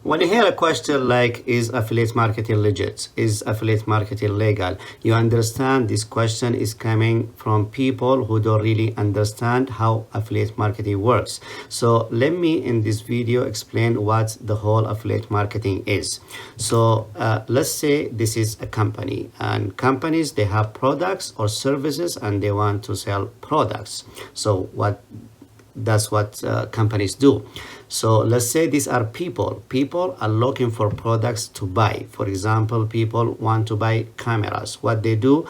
When you hear a question like, is affiliate marketing legit? Is affiliate marketing legal? You understand this question is coming from people who don't really understand how affiliate marketing works. So let me in this video explain what the whole affiliate marketing is. So let's say this is a company, and companies, they have products or services and they want to sell products. So that's what companies do. So let's say these are people are looking for products to buy. For example, people want to buy cameras. What they do,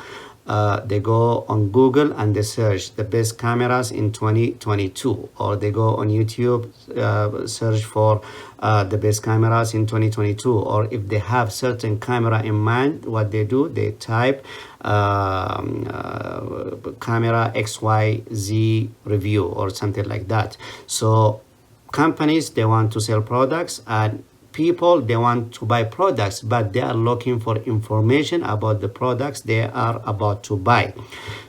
they go on Google and they search the best cameras in 2022, or they go on YouTube, search for the best cameras in 2022. Or if they have certain camera in mind, what they do, they type camera XYZ review or something like that. So companies, they want to sell products, and people, they want to buy products, but they are looking for information about the products they are about to buy.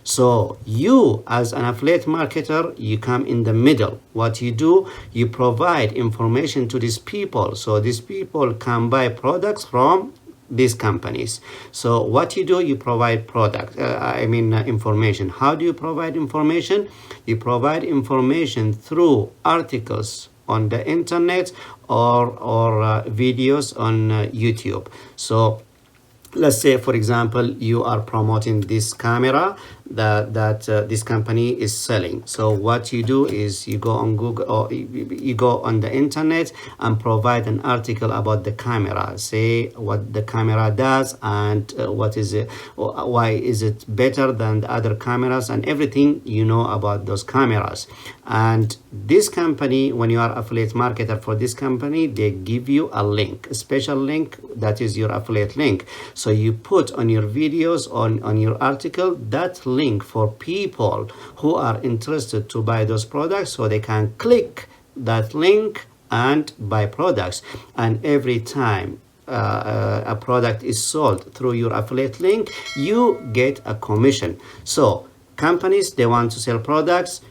So you, as an affiliate marketer, you come in the middle. What you do, you provide information to these people, so these people can buy products from these companies. So what you do, you provide information. How do you provide information? You provide information through articles on the internet or videos on YouTube. So let's say, for example, you are promoting this camera that this company is selling. So what you do is you go on Google, or you go on the internet and provide an article about the camera. Say what the camera does, and what is it, why is it better than the other cameras, and everything you know about those cameras. And this company, when you are affiliate marketer for this company, they give you a link, a special link, that is your affiliate link. So you put on your videos, on your article, that link for people who are interested to buy those products, so they can click that link and buy products. And every time a product is sold through your affiliate link, you get a commission. So companies, they want to sell products,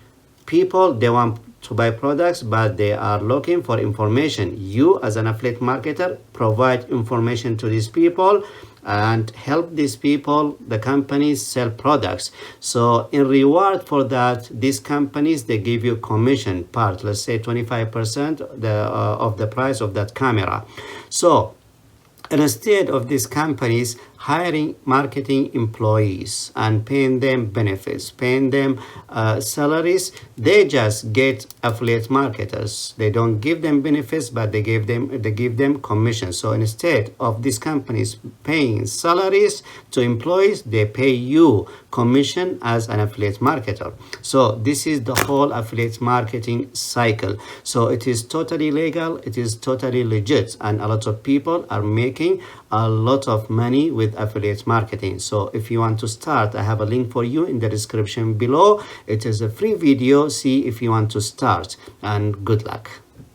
people, they want to buy products, but they are looking for information. You, as an affiliate marketer, provide information to these people and help these people, the companies, sell products. So in reward for that, these companies, they give you commission part, let's say 25% of the price of that camera. So instead of these companies hiring marketing employees and paying them benefits, paying them salaries, they just get affiliate marketers. They don't give them benefits, but they give them commission. So instead of these companies paying salaries to employees, they pay you commission as an affiliate marketer. So this is the whole affiliate marketing cycle. So it is totally legal, it is totally legit, and a lot of people are making a lot of money with affiliate marketing. So if you want to start, I have a link for you in the description below. It is a free video. See if you want to start, and good luck.